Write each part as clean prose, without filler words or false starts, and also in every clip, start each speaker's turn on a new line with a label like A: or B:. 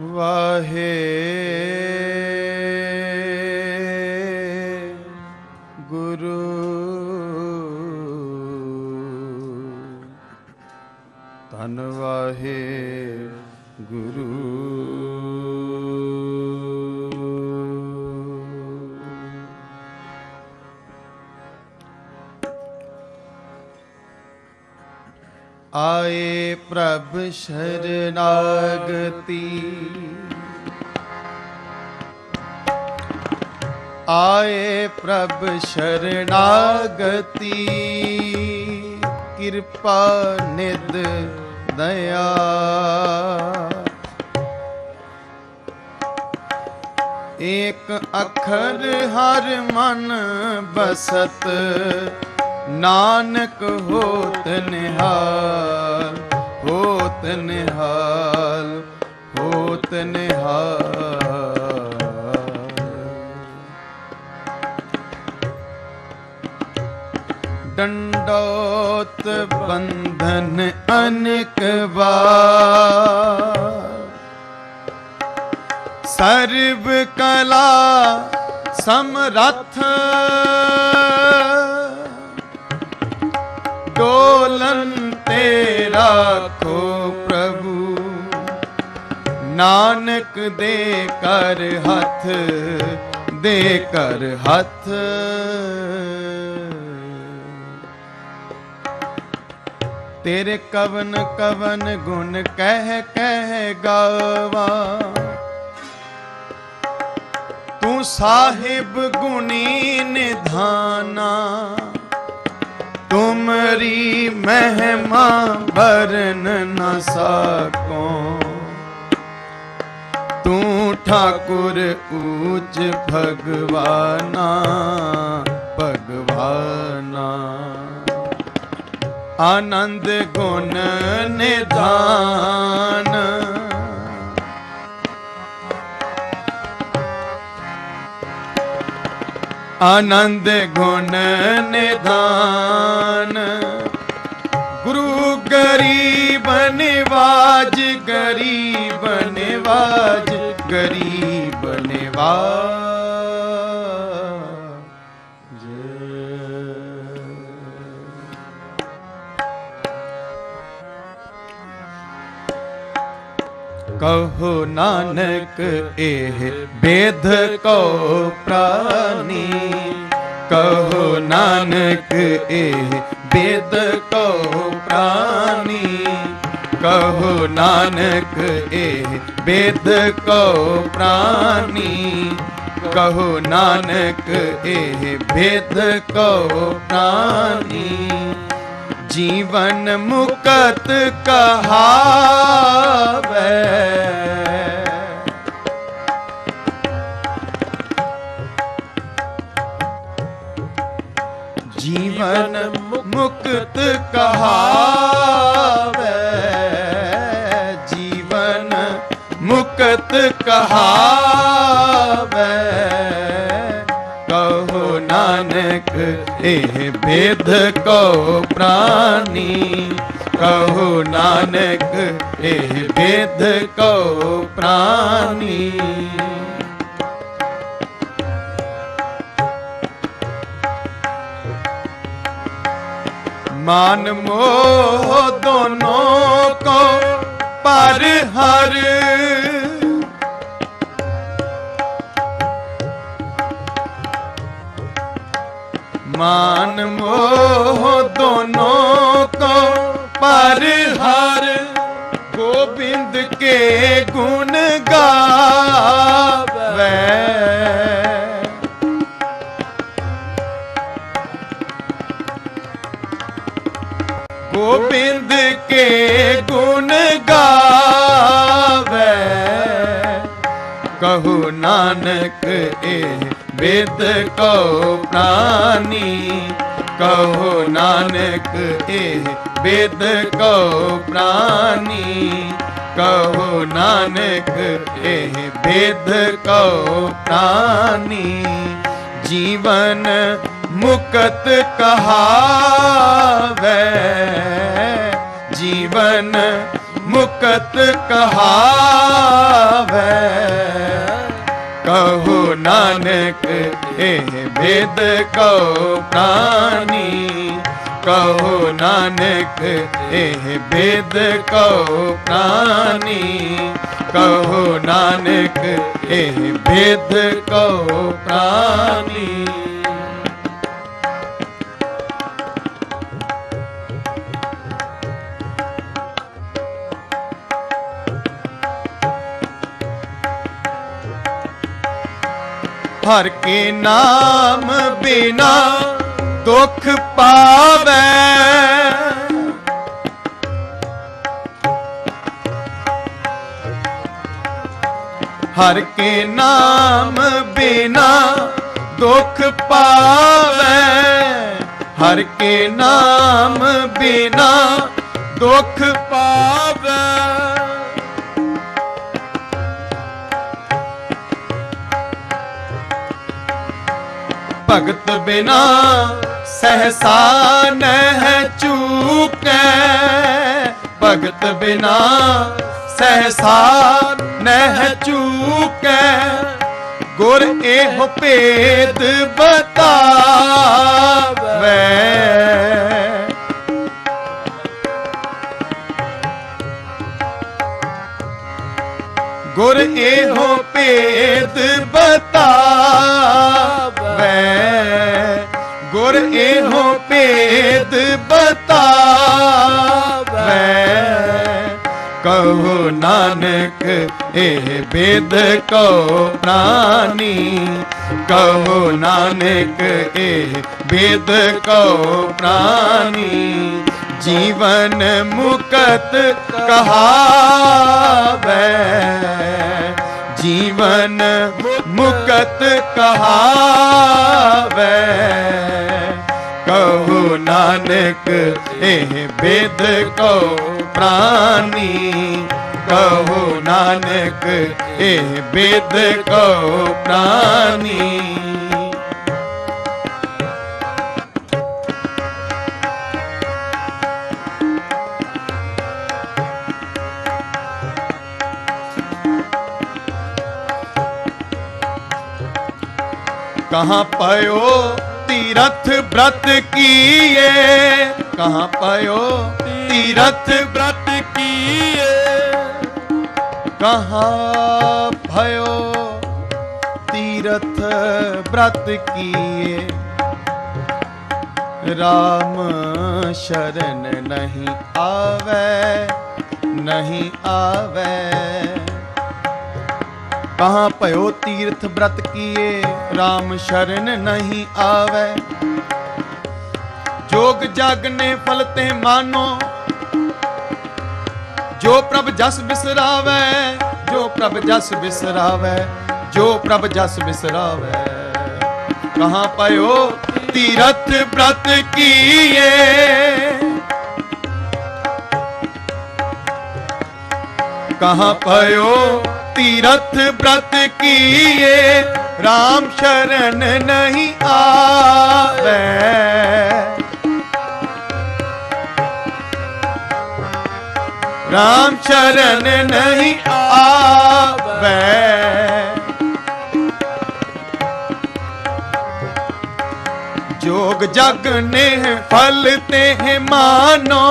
A: वाहे गुरु धन वाहे गुरु। आए प्रभ शरणागति, आए प्रभ शरणागति, कृपा निध दया। एक अखर हर मन बसत, नानक होत निहाल, होत निहाल, होत निहाल। दंडोत बंधन अनेक बार, सर्व कला समरथ, डोलन तेरा को प्रभु, नानक दे कर हथ, दे कर हथ। तेरे कवन कवन गुण कह कह गावा, तू साहिब गुणी निधाना, तुमरी महिमा बरन न सको। तू ठाकुर ऊंच भगवाना, भगवाना। आनंद गुण निधान, आनंद गुण निधान। गुरु गरीब निवाज, गरीब निवाज, गरीब निवाज। कहो नानक एह बेद को प्राणी, कहो नानक एह बेद को प्राणी, कहो नानक एह बेद को प्राणी, कहो नानक एह भेद को प्राणी। जीवन मुक्त कहावे, जीवन मुक्त कहावे, जीवन मुक्त कहावे। कहो नानक एह भेद को प्राणी, कहो नानक एह भेद को प्राणी। मान मोह दोनों को पर हर, मान मोह दोनों को पर हर। गोविंद के गुण गावे, गोविंद के गुण गावे। कहो नानक एह वेद को प्राणी, कहो नानक एह वेद को प्राणी, कहो नानक एह वेद को प्राणी। जीवन मुक्त कहावे, जीवन मुक्त कहावे। नानक एह भेद कहो प्राणी, कहो नानक एह भेद कहो प्राणी, कहो नानक एह भेद कहो प्राणी। हर के नाम बिना दुख पावे, हर के नाम बिना दुख पावे, हर के नाम बिना दुख पावे। भगत बिना सहसा नह चूकै, भगत बिना सहसा नह चूकै, गुर एहो भेद बतावै। गुर एहो भेद बतावै, गुर एहो भेद बतावै। कहो नानक एह भेद कहो प्राणी, कहो नानक एह भेद कहो प्राणी। जीवन मुकत कहावै, जीवन मुकत कहावै। कहो नानक एह भेद कहो प्राणी, कहो नानक एह भेद कहो प्राणी। कहाँ पायो तीरथ व्रत किए, कहाँ पायो तीरथ व्रत किए, कहाँ भयो तीरथ व्रत किए। राम शरण नहीं आवे, नहीं आवे। कहाँ पयो तीर्थ व्रत किए, राम शरण नहीं आवे। जोग जग ने फलते मानो, जो प्रभ जस बिसरावे, जो प्रभ जस बिसरावे, जो प्रभ जस बिसरावे। कहाँ पयो तीर्थ व्रत किए, कहाँ पयो तीरथ व्रत किए। राम शरण नहीं आवे, राम शरण नहीं आवे। जोग जग ने फलते हैं मानो,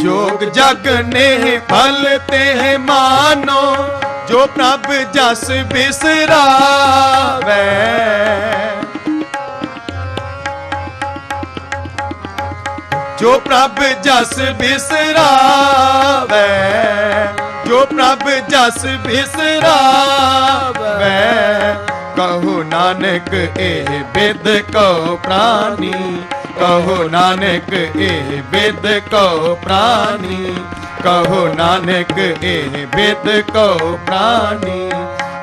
A: जोग जग ने फलते हैं मानो। जो प्रभ जस बिसरावे, जो प्रभ जस बिसरावे, जो प्रभ जस बिसरावे। कहो नानक एह भेद कहो प्राणी, कहो नानक एह भेद कहो प्राणी, कहो नानक एह भेद कहो प्राणी।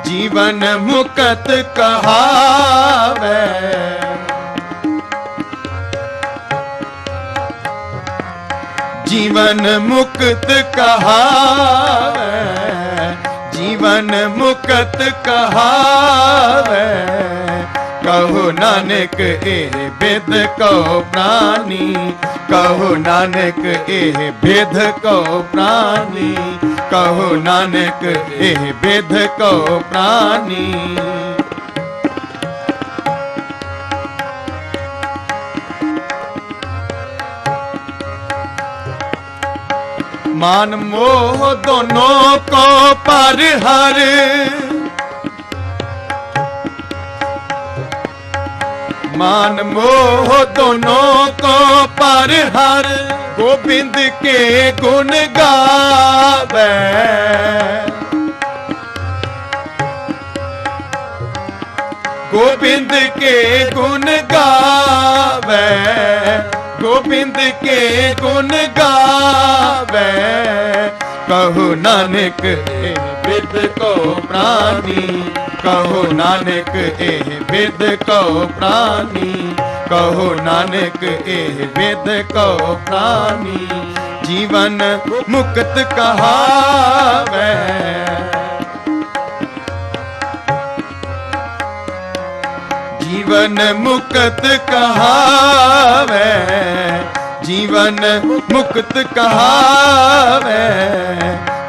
A: जीवन मुकत कहावे, जीवन मुक्त कहावे, जीवन मुक्त कहावे। कहो नानक एह बिध कहो प्राणी, कहो नानक एह बिध कहो प्राणी, कहो नानक एह बिध कहो प्राणी। मान मोह दोनों को पर हर, मान मोह दोनों को पर हर, गोविंद के गुण गावे, गोविंद के गुण गावे, गोविंद के गुण गावे। कहो नानक एह बिध को प्राणी, कहो नानक एह बिध कहो प्राणी, कहो नानक एह बिध कहो प्राणी। जीवन मुक्त कहावे, जीवन मुक्त कहावे, जीवन मुक्त कहावे।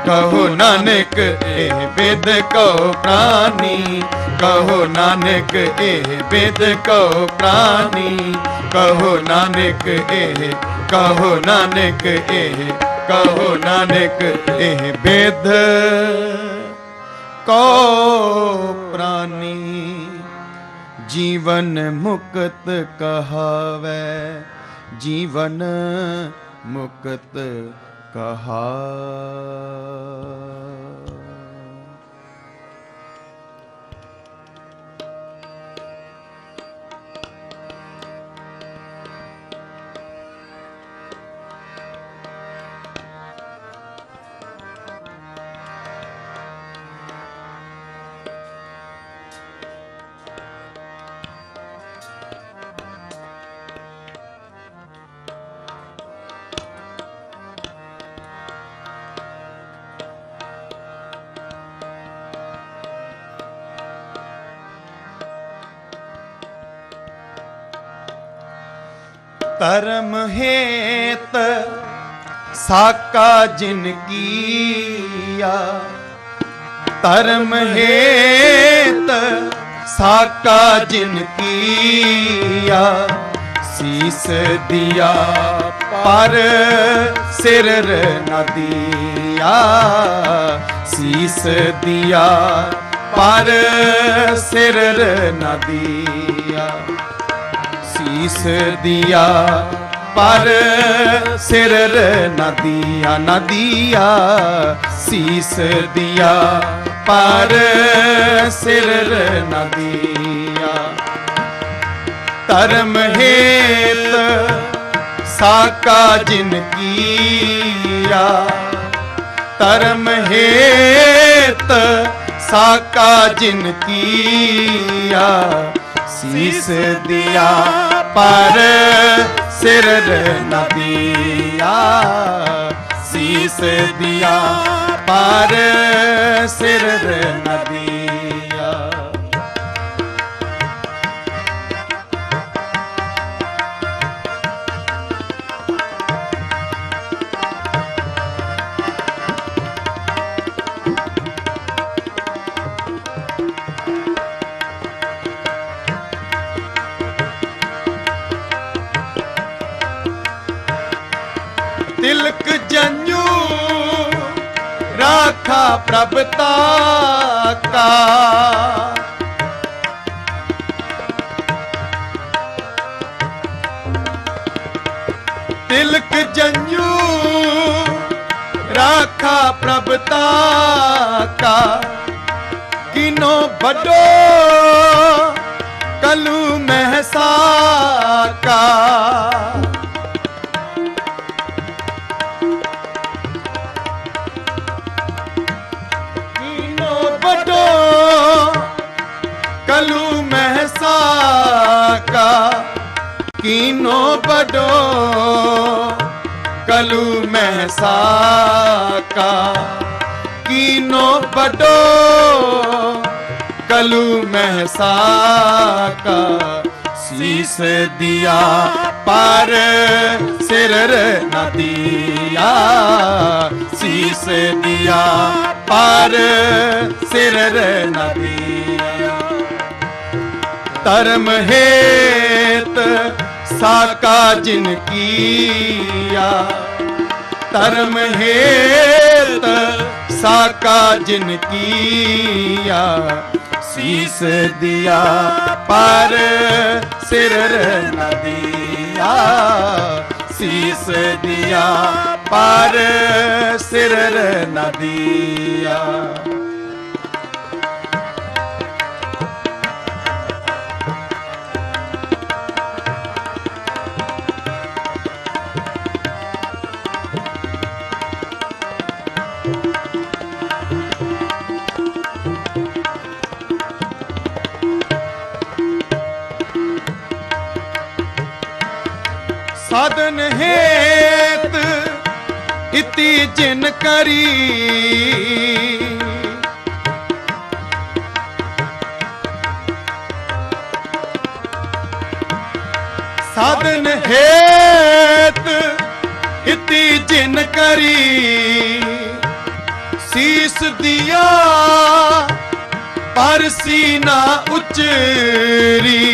A: कहो नानक एह बिध कहो प्राणी, कहो नानक एह बिध कहो प्राणी, कहो नानक एह, कहो नानक एह, कहो नानक एह बिध कहो प्राणी। जीवन मुक्त कहावे, जीवन मुक्त कहा। धर्म हेत साका जिन किया, धर्म हेत साका जिन किया। शीस दिया पर सिर न दिया, शीस दिया पर सिर न दिया। शीस दिया पर सिर न दिया, न दिया। शीस दिया पर सिर न दिया। धर्म हेत साका जिन किया, धर्म हेत साका जिन किया। शीस दिया पर सिर न दिया, शीस दिया पर सिर न दिया। तिलक जंजू राखा प्रभता का, तिलक जंजू राखा प्रभता का। किनो बड़ो कलू महसा का, कलू महसा का। कीनो बड़ो कलू महसा का, कीनो बड़ो कलू महसा का, शीस दिया पर सिर न दिया, शीस दिया पर सिर न दिया। धर्म हेत साका जिन किया, धर्म हेत साका जिन किया, शीस दिया पर सिर न दिया, शीस दिया पर सिर न दिया। साधन हेत इति जिन करी, साधन हेत इति जिन करी, शीस दिया पर सीना उचरी,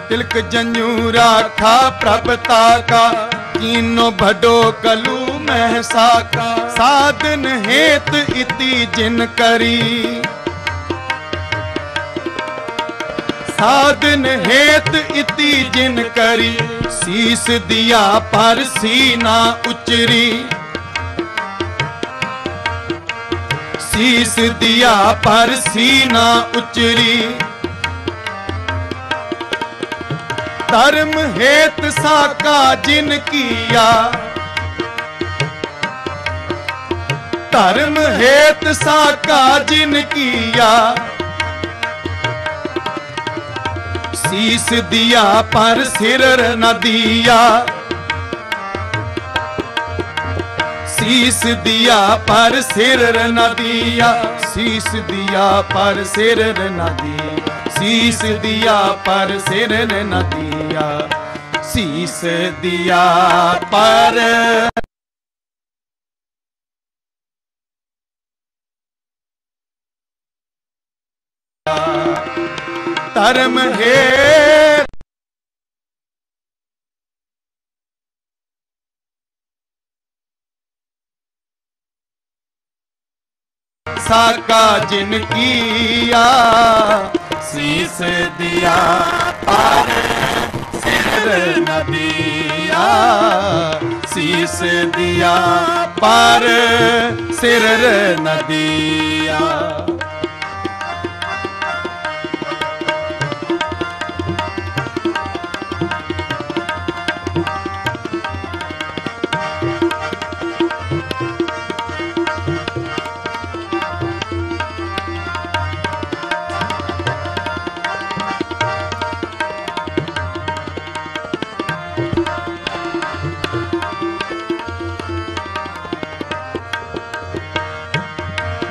A: तिलक जन्यू राखा प्रभता का, कीनो भडो कलू महसा का, साधन हेत इति जिन करी, साधन हेत इति जिन करी, शीस दिया पर सीना उचरी, शीस दिया पर सीना उचरी। धर्म हेत साका जिन किया, धर्म हेत साका जिन किया, शीस दिया पर सिर न दिया, शीस दिया पर सिर न दिया, शीस दिया पर सिर न दिया, शीस दिया पर सिर न दिया, शीस दिया पर धर्म हेत साका जिन किया, शीस दिया पर सिर न दिया, शीस दिया पर सिर न दिया।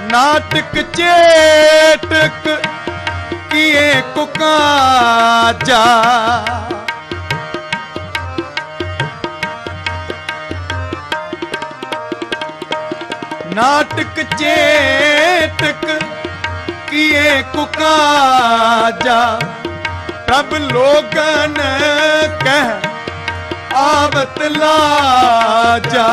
A: नाटक चेटक किए कुकाजा, नाटक चेटक किए कुकाजा, प्रभ लोगन कह आवत लाजा,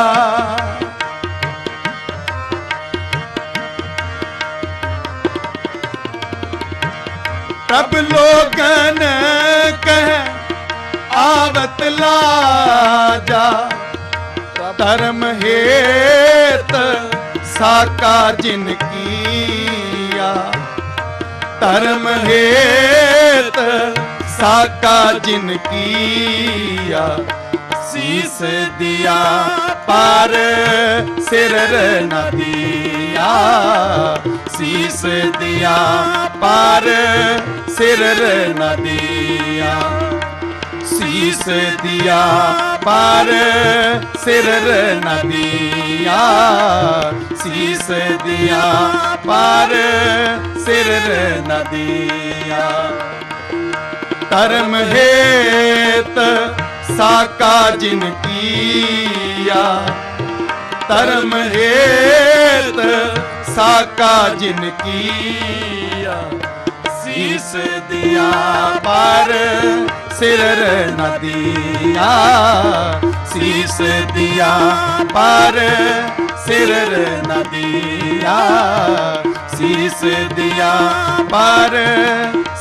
A: प्रभ लोगन कह आवत लाजा, धर्म हेत साका जिन किया, धर्म हेत साका जिन किया, शीस दिया पर सिर न दिया, शीस दिया पर सिर न दिया, शीस दिया पार सिर न दिया, शीस दिया पार सिर न दिया। धर्म हेत साका जिन किया, धर्म हेत साका जिन किया, शीस दिया पार सिर न दिया, शीस दिया पार सिर न दिया, शीस दिया पार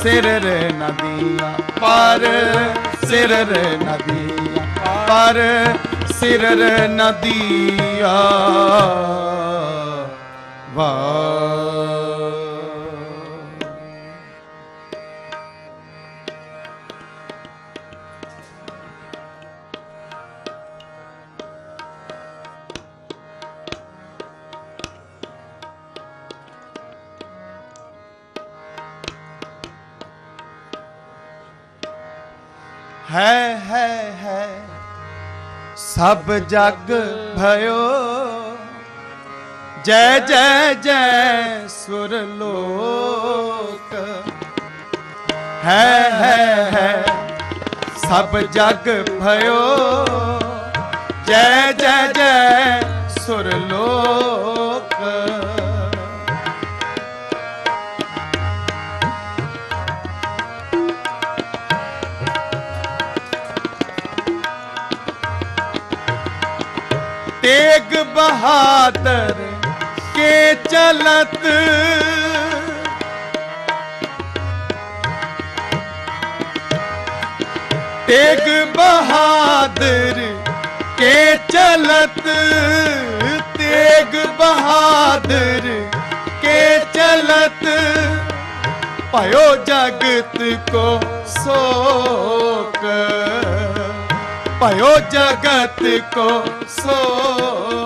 A: सिर न दिया, पार सिर न दिया, पार सिर न दिया। वाह है सब जग भयो, जय जय जय सुरलोक। है सब जग भयो, जय जय जय सुरलोक। तेग बहादुर के चलत, तेग बहादुर के चलत, तेग बहादुर के चलत, भयो जगत को शोक, भयो जगत को शोक।